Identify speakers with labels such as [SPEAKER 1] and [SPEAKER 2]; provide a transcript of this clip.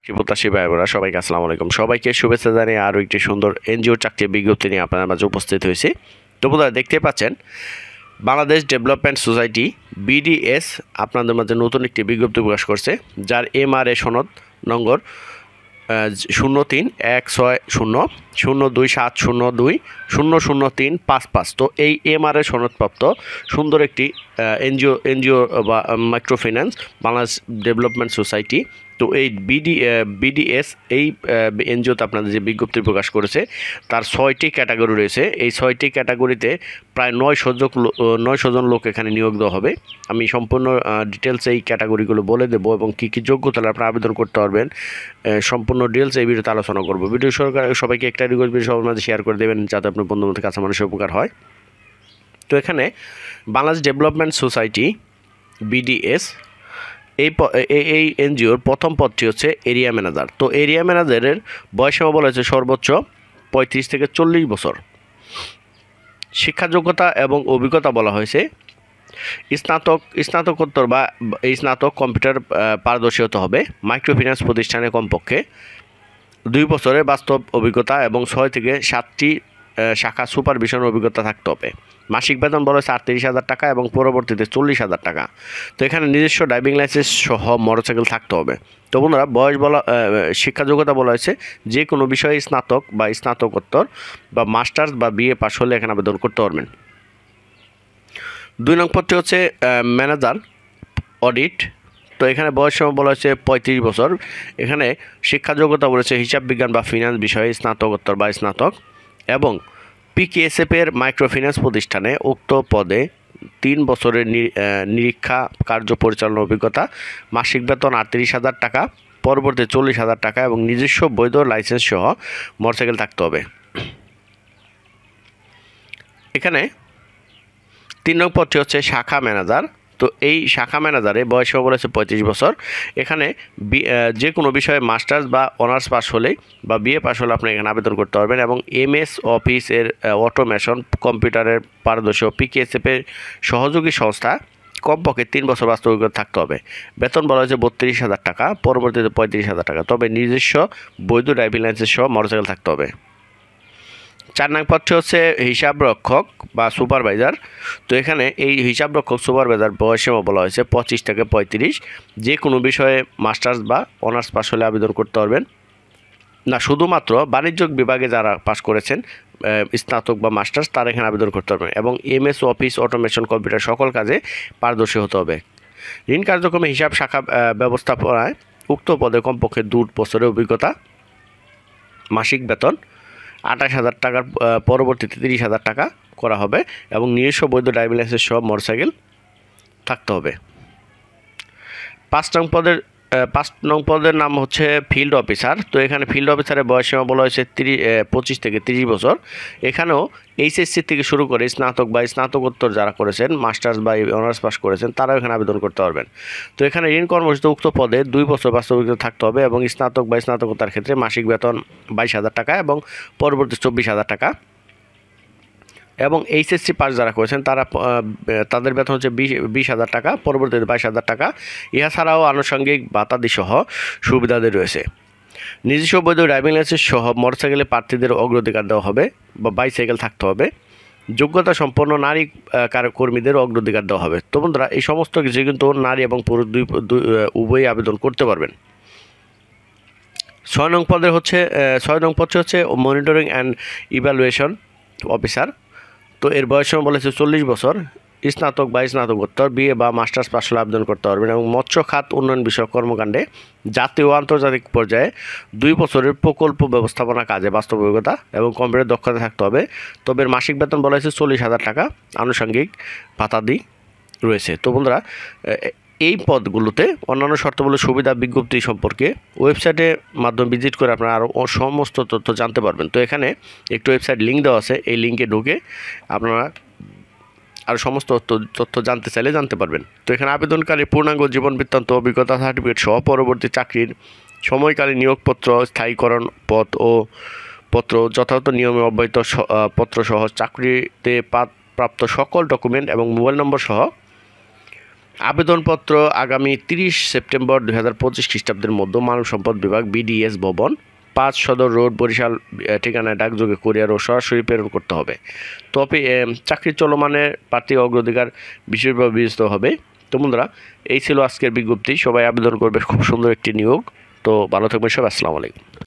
[SPEAKER 1] প্রত্যাশী ভাই বোনেরা সবাইকে আসসালামু আলাইকুম। সবাইকে শুভেচ্ছা জানিয়ে আরও একটি সুন্দর এনজিও চাকরির বিজ্ঞপ্তি নিয়ে আপনাদের মাঝে উপস্থিত হয়েছি। তো বন্ধুরা দেখতে পাচ্ছেন বাংলাদেশ ডেভেলপমেন্ট সোসাইটি বিডিএস আপনাদের মাঝে নতুন একটি বিজ্ঞপ্তি প্রকাশ করছে, যার এমআরএ সনদ নম্বর 03100270200355। তো এই এমআরএ সনদপ্রাপ্ত সুন্দর একটি এনজিও বা micro finance Bangladesh development society. তো এই বিডিএস এই এনজিওতে আপনাদের যে বিজ্ঞপ্তি প্রকাশ করেছে তার 6টি ক্যাটাগরি রয়েছে। এই 6টি ক্যাটাগরিতে প্রায় 900 জন লোক এখানে নিয়োগ দেওয়া হবে। আমি সম্পূর্ণ ডিটেলস এই ক্যাটাগরিগুলো বলে দেবো এবং কী কী যোগ্যতা আপনারা আবেদন করতে পারবেন সম্পূর্ণ ডিটেলস এই ভিডিওতে আলোচনা করবো। ভিডিও সবাইকে একটা রিকোয়েস্ট সবার মাঝে শেয়ার করে দেবেন যাতে আপনার বন্ধুদের কাছে মানুষের উপকার হয়। তো এখানে বাংলাদেশ ডেভেলপমেন্ট সোসাইটি বিডিএস এই এনজিওর প্রথম পদটি হচ্ছে এরিয়া ম্যানেজার। তো এরিয়া ম্যানেজারের বয়সসীমা বলা হয়েছে সর্বোচ্চ 35 থেকে 40 বছর। শিক্ষা যোগ্যতা এবং অভিজ্ঞতা বলা হয়েছে স্নাতকোত্তর বা এই স্নাতক কম্পিউটার পারদর্শী হতে হবে। মাইক্রোফিন্যান্স প্রতিষ্ঠানে কমপক্ষে 2 বছরের বাস্তব অভিজ্ঞতা এবং 6 থেকে 7টি শাখা সুপারভিশনের অভিজ্ঞতা থাকতে হবে। মাসিক বেতন বলা হয়েছে 38,000 টাকা এবং পরবর্তীতে 40,000 টাকা। তো এখানে নিজস্ব ড্রাইভিং লাইসেন্স সহ মোটরসাইকেল থাকতে হবে। তো বন্ধুরা শিক্ষা যোগ্যতা বলা হয়েছে যে কোনো বিষয়ে স্নাতক বা স্নাতকোত্তর বা মাস্টার্স বা বিএ পাস হলে এখানে আবেদন করতে পারবেন। 2 নং পদটি হচ্ছে ম্যানেজার অডিট। তো এখানে বয়সসীমা বলা হয়েছে 35 বছর। এখানে শিক্ষা যোগ্যতা বলেছে হিসাব বিজ্ঞান বা ফিনান্স বিষয়ে স্নাতকোত্তর বা স্নাতক এবং পিকেএসএফের মাইক্রোফিন্যান্স প্রতিষ্ঠানে উক্ত পদে 3 বছরের নিরীক্ষা কার্য পরিচালনার অভিজ্ঞতা। মাসিক বেতন 38,000 টাকা, পরবর্তী 40,000 টাকা এবং নিজস্ব বৈধ লাইসেন্স সহ মোটরসাইকেল থাকতে হবে। এখানে 3 নং পদটি হচ্ছে শাখা ম্যানেজার। তো এই শাখা ম্যানেজারে বয়সসীমা বলেছে 35 বছর। এখানে যে কোনো বিষয়ে মাস্টার্স বা অনার্স পাস হলেই বা বিএ পাস হলে আপনি এখানে আবেদন করতে পারবেন এবং এমএস অফিসের অটোমেশন কম্পিউটারের পারদর্শী পিকেএসএফের সহযোগী সংস্থা কমপক্ষে 3 বছর বাস্তব অভিজ্ঞতা থাকতে হবে। বেতন বলা হয়েছে 32,000 টাকা, পরবর্তীতে 35,000 টাকা, তবে নিজস্ব বৈধ ড্রাইভিং লাইসেন্স সহ মোটরসাইকেল থাকতে হবে। 4 নং পদটি হচ্ছে হিসাব রক্ষক বা সুপারভাইজার। তো এখানে এই হিসাব রক্ষক সুপারভাইজার বয়সসীমা বলা হয়েছে 25 থেকে 35। যে কোনো বিষয়ে মাস্টার্স বা অনার্স পাস হলে আবেদন করতে পারবেন না, শুধুমাত্র বাণিজ্য বিভাগে যারা পাস করেছেন স্নাতক বা মাস্টার্স তারা এখানে আবেদন করতে পারবেন এবং এমএস অফিস অটোমেশন কম্পিউটার সকল কাজে পারদর্শী হতে হবে। ঋণ কার্যক্রমে হিসাব শাখা ব্যবস্থাপনায় উক্ত পদে কমপক্ষে 2 বছরের অভিজ্ঞতা। মাসিক বেতন 28,000 টাকার পরবর্তীতে 30,000 টাকা করা হবে এবং নিজস্ব বৈধ ড্রাইভিং লাইসেন্স সহ মোটরসাইকেল থাকতে হবে। 5 নং পদের নাম হচ্ছে ফিল্ড অফিসার। তো এখানে ফিল্ড অফিসারের বয়সসীমা বলা হয়েছে 25 থেকে 30 বছর। এখানেও এইচএসসি থেকে শুরু করে স্নাতক বা স্নাতকোত্তর যারা করেছেন মাস্টার্স বা অনার্স পাস করেছেন তারাও এখানে আবেদন করতে পারবেন। তো এখানে ঋণ কর্মসূচিতে উক্ত পদে 2 বছর বাস্তব অভিজ্ঞতা থাকতে হবে এবং স্নাতক বা স্নাতকোত্তর ক্ষেত্রে মাসিক বেতন 22,000 টাকা এবং পরবর্তী 24,000 টাকা এবং এইচএসসি পাস যারা করেছেন তাদের বেতন হচ্ছে 20,000 টাকা, পরবর্তীতে 22,000 টাকা। ইহা ছাড়াও আনুষঙ্গিক ভাতাদি সহ সুবিধাদি রয়েছে। নিজস্ব বৈধ ড্রাইভিং লাইসেন্স সহ মোটরসাইকেলে প্রার্থীদের অগ্রাধিকার দেওয়া হবে বা বাইসাইকেল থাকতে হবে। যোগ্যতা সম্পন্ন নারী কর্মীদের অগ্রাধিকার দেওয়া হবে। তো বন্ধুরা এই সমস্ত কিছু কিন্তু নারী এবং পুরুষ উভয়ই আবেদন করতে পারবেন। 6 নং পদটি হচ্ছে মনিটরিং অ্যান্ড ইভ্যালুয়েশন অফিসার। তো এর বয়সসীমা বলেছে 40 বছর। স্নাতক বা স্নাতকোত্তর বিএ বা মাস্টার্স পাস হলে আবেদন করতে পারবেন এবং মৎস্য খাত উন্নয়ন বিষয়ক কর্মকাণ্ডে জাতীয় ও আন্তর্জাতিক পর্যায়ে 2 বছরের প্রকল্প ব্যবস্থাপনা কাজে বাস্তব অভিজ্ঞতা এবং কম্পিউটার দক্ষতা থাকতে হবে। তবে এর মাসিক বেতন বলা হয়েছে 40,000 টাকা, আনুষঙ্গিক ভাতাদি রয়েছে। তো বন্ধুরা এই পদগুলোতে অন্যান্য শর্তাবলী সুবিধা বিজ্ঞপ্তি সম্পর্কে ওয়েবসাইটের মাধ্যমে ভিজিট করে আপনারা আরও সমস্ত তথ্য জানতে পারবেন। তো এখানে একটু ওয়েবসাইট লিঙ্ক দেওয়া আছে, এই লিঙ্কে ঢুকে আপনারা আর সমস্ত তথ্য জানতে চাইলে জানতে পারবেন। তো এখানে আবেদনকারী পূর্ণাঙ্গ জীবন বৃত্তান্ত অভিজ্ঞতা সার্টিফিকেট সহ পরবর্তী চাকরির সময়কালীন নিয়োগপত্র স্থায়ীকরণ পত্র যথাযথ নিয়মে অব্যাহত পত্র সহ চাকরিতে প্রাপ্ত সকল ডকুমেন্ট এবং মোবাইল নম্বর সহ আবেদনপত্র আগামী 30 সেপ্টেম্বর 2025 খ্রিস্টাব্দের মধ্যে মানব সম্পদ বিভাগ বিডিএস ভবন 5 সদর রোড বরিশাল ঠিকানায় ডাকযোগে কুরিয়ার ও সরাসরি প্রেরণ করতে হবে। তবে চাকরি চলমানের প্রার্থী অগ্রাধিকার বিশেষভাবে বিবেচিত হবে। তো বন্ধুরা, এই ছিল আজকের বিজ্ঞপ্তি। সবাই আবেদন করবে, খুব সুন্দর একটি নিয়োগ। তো ভালো থাকবেন সবাই, আসসালামু আলাইকুম।